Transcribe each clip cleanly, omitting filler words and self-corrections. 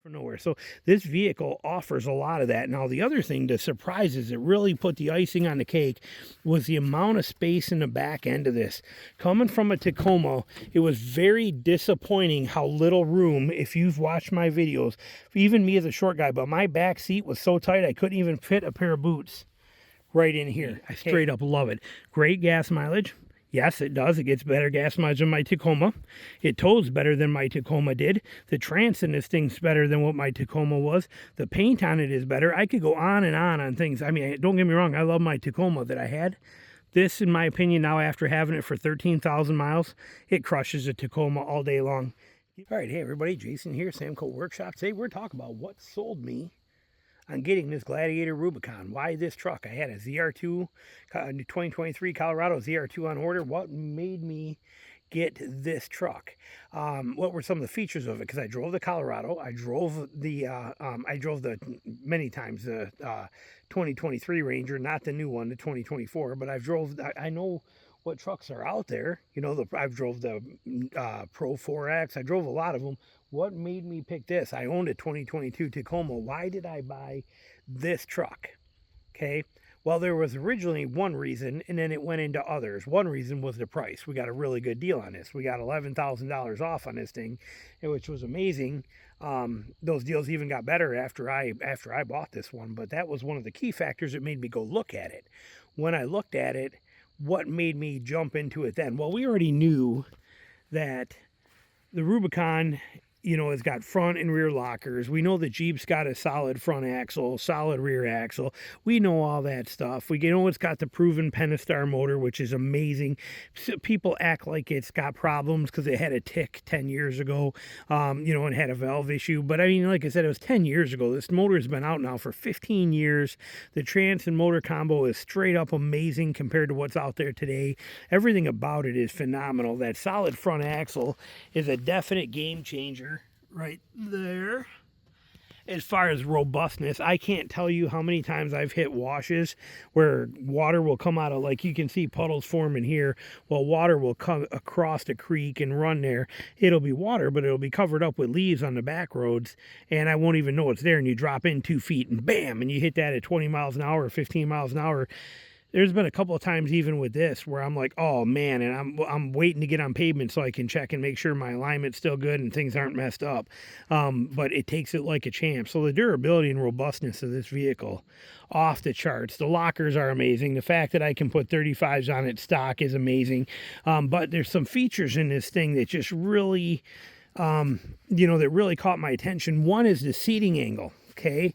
for nowhere. So this vehicle offers a lot of that. Now the other thing, the surprises that really put the icing on the cake was the amount of space in the back end of this. Coming from a Tacoma, it was very disappointing how little room, if you've watched my videos, even me as a short guy, but my back seat was so tight I couldn't even fit a pair of boots right in here. I straight up love it. Great gas mileage. Yes, it does. It gets better gas mileage than my Tacoma. It tows better than my Tacoma did. The trance in this thing's better than what my Tacoma was. The paint on it is better. I could go on and on things. I mean, don't get me wrong. I love my Tacoma that I had. This, in my opinion, now after having it for 13,000 miles, it crushes a Tacoma all day long. All right, hey everybody, Jason here, Samco Workshop. Today we're talking about what sold me on getting this Gladiator Rubicon. Why this truck? I had a ZR2, 2023 Colorado ZR2 on order. What made me get this truck? What were some of the features of it? Because I drove the Colorado, I drove the many times the 2023 Ranger, not the new one, the 2024. But I know what trucks are out there. You know, I've drove the Pro 4X. I drove a lot of them. What made me pick this? I owned a 2022 Tacoma. Why did I buy this truck? Okay. Well, there was originally one reason, and then it went into others. One reason was the price. We got a really good deal on this. We got $11,000 off on this thing, which was amazing. Those deals even got better after I bought this one. But that was one of the key factors that made me go look at it. When I looked at it, what made me jump into it then? Well, we already knew that the Rubicon, you know, it's got front and rear lockers. We know the Jeep's got a solid front axle, solid rear axle. We know all that stuff. We know it's got the proven Pentastar motor, which is amazing. People act like it's got problems because it had a tick 10 years ago, you know, and had a valve issue. But I mean, like I said, it was 10 years ago. This motor has been out now for 15 years. The trans and motor combo is straight up amazing compared to what's out there today. Everything about it is phenomenal. That solid front axle is a definite game changer right there. As far as robustness, I can't tell you how many times I've hit washes where water will come out of, like you can see puddles forming here. Well, water will come across the creek and run there. It'll be water, but it'll be covered up with leaves on the back roads, and I won't even know it's there. And you drop in 2 feet and bam, and you hit that at 20 miles an hour, 15 miles an hour. There's been a couple of times even with this where I'm like, oh man, and I'm waiting to get on pavement so I can check and make sure my alignment's still good and things aren't messed up. But it takes it like a champ. So the durability and robustness of this vehicle, off the charts. The lockers are amazing. The fact that I can put 35s on it stock is amazing. But there's some features in this thing that just really, you know, that really caught my attention. One is the seating angle, okay?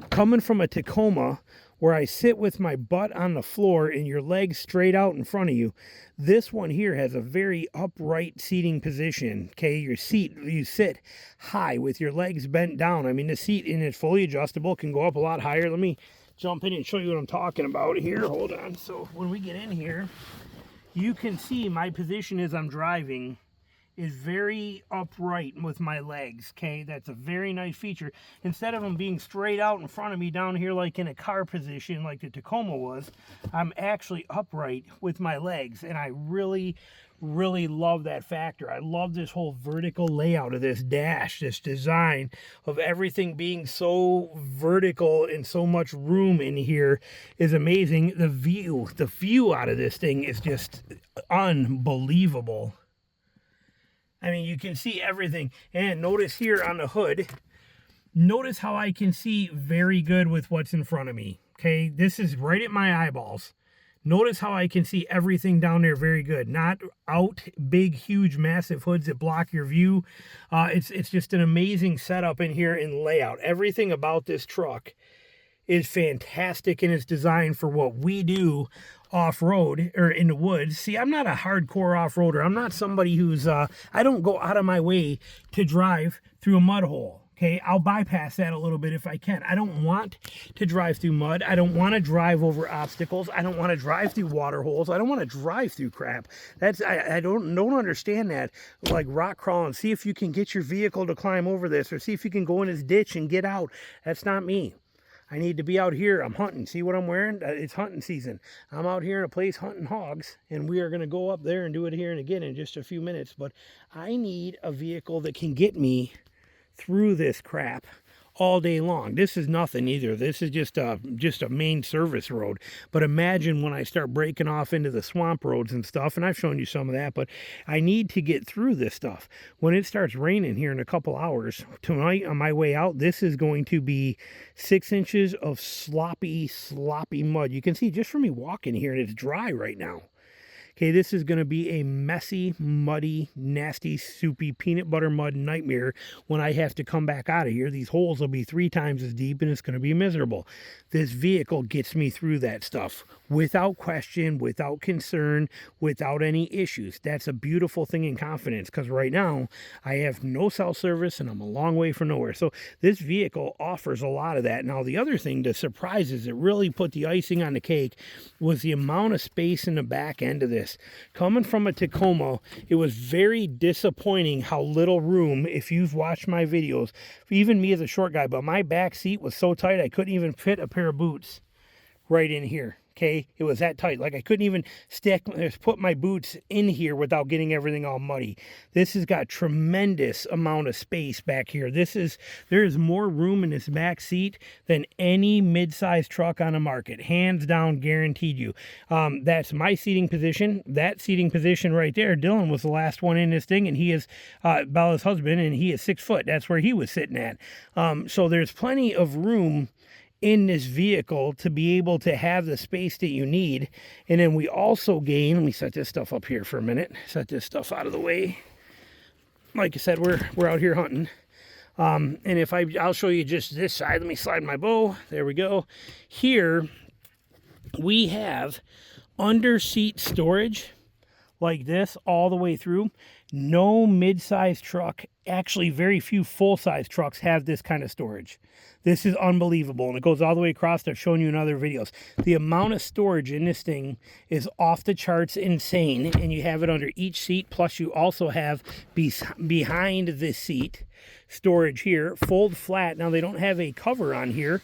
Coming from a Tacoma, where I sit with my butt on the floor and your legs straight out in front of you. This one here has a very upright seating position, okay? You sit high with your legs bent down. I mean, the seat, and it's fully adjustable, can go up a lot higher. Let me jump in and show you what I'm talking about here. Hold on. So when we get in here, you can see my position as I'm driving is very upright with my legs, okay? That's a very nice feature. Instead of them being straight out in front of me down here like in a car position like the Tacoma was, I'm actually upright with my legs, and I really love that factor. I love this whole vertical layout of this dash, this design of everything being so vertical and so much room in here is amazing. The view out of this thing is just unbelievable. I mean, you can see everything. And notice here on the hood, notice how I can see very good with what's in front of me. Okay, this is right at my eyeballs. Notice how I can see everything down there very good. Not out big, huge, massive hoods that block your view. It's just an amazing setup in here and layout. Everything about this truck is fantastic in its design for what we do off-road or in the woods. See, I'm not a hardcore off-roader. I'm not somebody who's I don't go out of my way to drive through a mud hole. Okay, I'll bypass that a little bit if I can. I don't want to drive through mud. I don't want to drive over obstacles. I don't want to drive through water holes. I don't want to drive through crap. I don't understand that. Like rock crawling, see if you can get your vehicle to climb over this, or see if you can go in this ditch and get out. That's not me. I need to be out here. I'm hunting. See what I'm wearing? It's hunting season. I'm out here in a place hunting hogs, and we are going to go up there and do it here and again in just a few minutes. But I need a vehicle that can get me through this crap all day long. This is nothing either. This is just a main service road. But imagine when I start breaking off into the swamp roads and stuff, and I've shown you some of that, but I need to get through this stuff. When it starts raining here in a couple hours, tonight on my way out, this is going to be 6 inches of sloppy mud. You can see just from me walking here, and it's dry right now. Okay, this is going to be a messy, muddy, nasty, soupy peanut butter mud nightmare when I have to come back out of here. These holes will be 3 times as deep, and it's going to be miserable. This vehicle gets me through that stuff without question, without concern, without any issues. That's a beautiful thing in confidence, because right now I have no cell service and I'm a long way from nowhere. So this vehicle offers a lot of that. Now, the other thing, the surprises that really put the icing on the cake was the amount of space in the back end of this. Coming from a Tacoma, it was very disappointing how little room, if you've watched my videos, even me as a short guy, but my back seat was so tight I couldn't even fit a pair of boots right in here. Okay, it was that tight. Like I couldn't even put my boots in here without getting everything all muddy. This has got tremendous amount of space back here. There is more room in this back seat than any mid-size truck on the market. Hands down, guaranteed you. That's my seating position. That seating position right there, Dylan was the last one in this thing, and he is Bella's husband, and he is 6 foot. That's where he was sitting at. So there's plenty of room in this vehicle to be able to have the space that you need. And then we also gain, let me set this stuff up here for a minute, set this stuff out of the way. Like I said, we're out here hunting. And if I'll show you just this side. Let me slide my bow. There we go. Here we have under seat storage like this all the way through. No mid-size truck, actually very few full-size trucks have this kind of storage. This is unbelievable, and it goes all the way across. I've shown you in other videos. The amount of storage in this thing is off the charts insane, and you have it under each seat, plus you also have behind this seat storage here, fold flat. Now, they don't have a cover on here.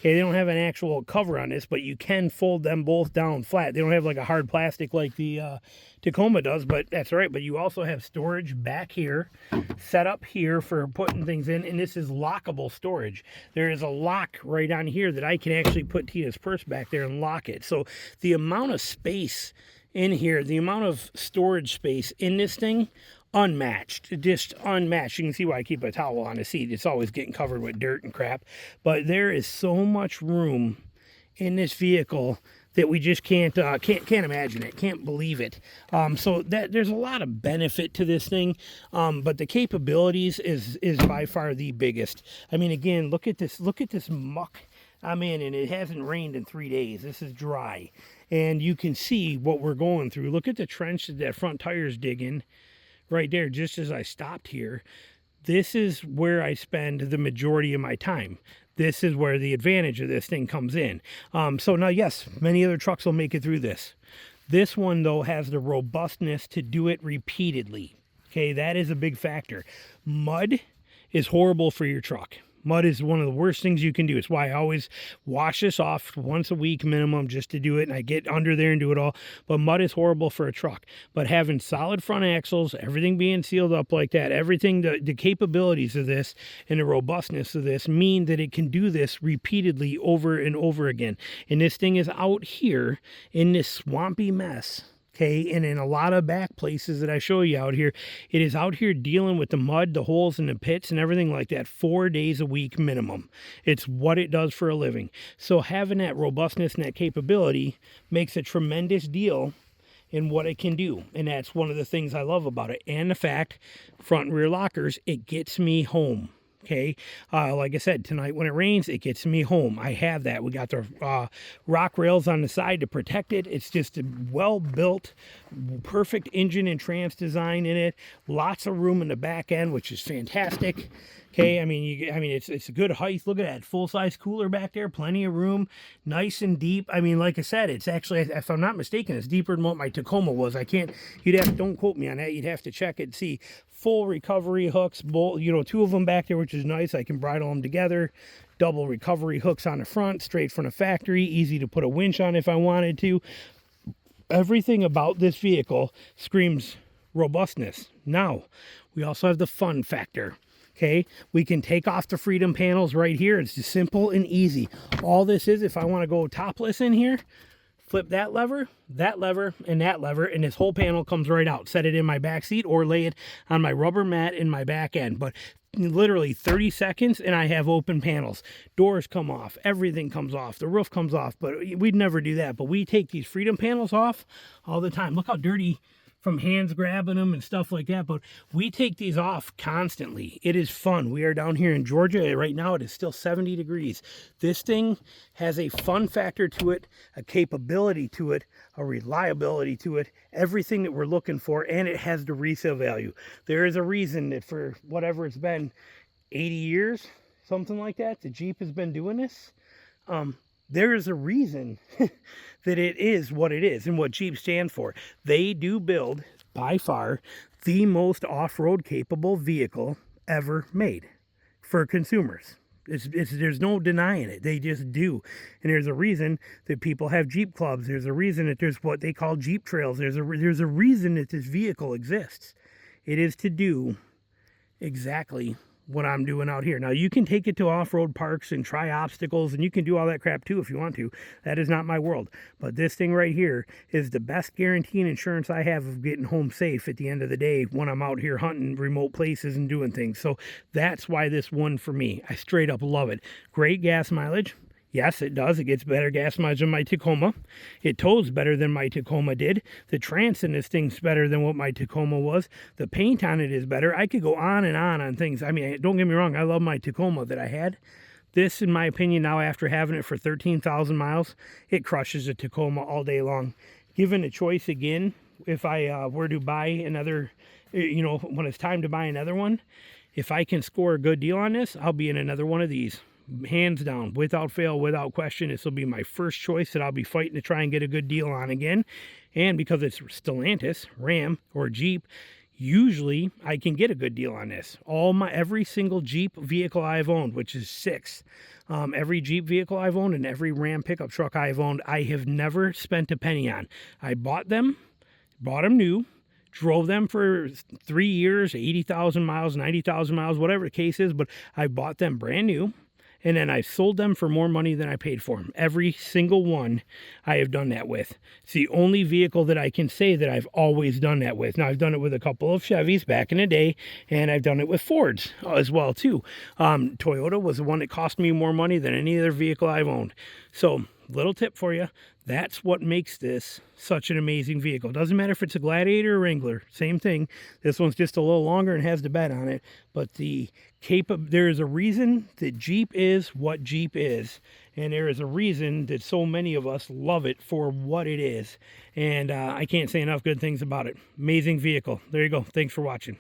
Okay, they don't have an actual cover on this, but you can fold them both down flat. They don't have like a hard plastic like the Tacoma does, but that's all right. But you also have storage back here, set up here for putting things in, and this is lockable storage. There is a lock right on here that I can actually put Tina's purse back there and lock it. So the amount of space in here, the amount of storage space in this thing, unmatched, just unmatched. You can see why I keep a towel on the seat. It's always getting covered with dirt and crap. But there is so much room in this vehicle that we just can't imagine it, can't believe it. So that there's a lot of benefit to this thing, but the capabilities is by far the biggest. I mean, again, look at this muck I'm in, and it hasn't rained in 3 days. This is dry, and you can see what we're going through. Look at the trench that front tire's digging right there, just as I stopped here. This is where I spend the majority of my time. This is where the advantage of this thing comes in. So now, yes, many other trucks will make it through this. This one, though, has the robustness to do it repeatedly. Okay, that is a big factor. Mud is horrible for your truck. Mud is one of the worst things you can do. It's why I always wash this off once a week minimum just to do it, and I get under there and do it all. But mud is horrible for a truck. But having solid front axles, everything being sealed up like that, everything, the capabilities of this and the robustness of this mean that it can do this repeatedly over and over again. And this thing is out here in this swampy mess. Okay, and in a lot of back places that I show you out here, it is out here dealing with the mud, the holes in the pits and everything like that 4 days a week minimum. It's what it does for a living. So having that robustness and that capability makes a tremendous deal in what it can do. And that's one of the things I love about it. And the fact, front and rear lockers, it gets me home. Okay, like I said, tonight when it rains, it gets me home. I have that. We got the rock rails on the side to protect it. It's just a well-built, perfect engine and trans design in it. Lots of room in the back end, which is fantastic. Okay, I mean, it's a good height. Look at that full-size cooler back there, plenty of room, nice and deep. I mean, like I said, it's actually, if I'm not mistaken, it's deeper than what my Tacoma was. Don't quote me on that. You'd have to check it, see. Full recovery hooks, two of them back there, which is nice. I can bridle them together. Double recovery hooks on the front, straight from the factory. Easy to put a winch on if I wanted to. Everything about this vehicle screams robustness. Now, we also have the fun factor. Okay, we can take off the freedom panels right here. It's just simple and easy. All this is, if I want to go topless in here, flip that lever, and that lever, and this whole panel comes right out. Set it in my back seat or lay it on my rubber mat in my back end. But literally 30 seconds and I have open panels. Doors come off, everything comes off, the roof comes off, but we'd never do that. But we take these freedom panels off all the time. Look how dirty from hands grabbing them and stuff like that, but we take these off constantly. It is fun. We are down here in Georgia right now. It is still 70 degrees. This thing has a fun factor to it, a capability to it, a reliability to it, everything that we're looking for, and it has the resale value. There is a reason that for whatever it's been, 80 years, something like that, the Jeep has been doing this. There is a reason that it is what it is and what Jeep stands for. They do build, by far, the most off-road capable vehicle ever made for consumers. There's no denying it. They just do. And there's a reason that people have Jeep clubs. There's a reason that there's what they call Jeep trails. There's a reason that this vehicle exists. It is to do exactly what I'm doing out here. Now, you can take it to off-road parks and try obstacles, and you can do all that crap too if you want to. That is not my world. But this thing right here is the best guarantee and insurance I have of getting home safe at the end of the day when I'm out here hunting remote places and doing things. So that's why this won for me. I straight up love it. Great gas mileage. Yes, it does. It gets better gas mileage than my Tacoma. It tows better than my Tacoma did. The trance in this thing's better than what my Tacoma was. The paint on it is better. I could go on and on things. I mean, don't get me wrong. I love my Tacoma that I had. This, in my opinion, now after having it for 13,000 miles, it crushes a Tacoma all day long. Given a choice again, if I were to buy another, when it's time to buy another one, if I can score a good deal on this, I'll be in another one of these. Hands down, without fail, without question. This will be my first choice that I'll be fighting to try and get a good deal on again. And because it's Stellantis, Ram, or Jeep, usually I can get a good deal on this. Every single Jeep vehicle I've owned, which is 6, every Jeep vehicle I've owned and every Ram pickup truck I've owned, I have never spent a penny on. I bought them new, drove them for 3 years, 80,000 miles, 90,000 miles, whatever the case is, but I bought them brand new. And then I sold them for more money than I paid for them. Every single one I have done that with. It's the only vehicle that I can say that I've always done that with. Now, I've done it with a couple of Chevys back in the day, and I've done it with Fords as well, too. Toyota was the one that cost me more money than any other vehicle I've owned. So, little tip for you. That's what makes this such an amazing vehicle. Doesn't matter if it's a Gladiator or Wrangler. Same thing. This one's just a little longer and has the bed on it. But there is a reason that Jeep is what Jeep is. And there is a reason that so many of us love it for what it is. And I can't say enough good things about it. Amazing vehicle. There you go. Thanks for watching.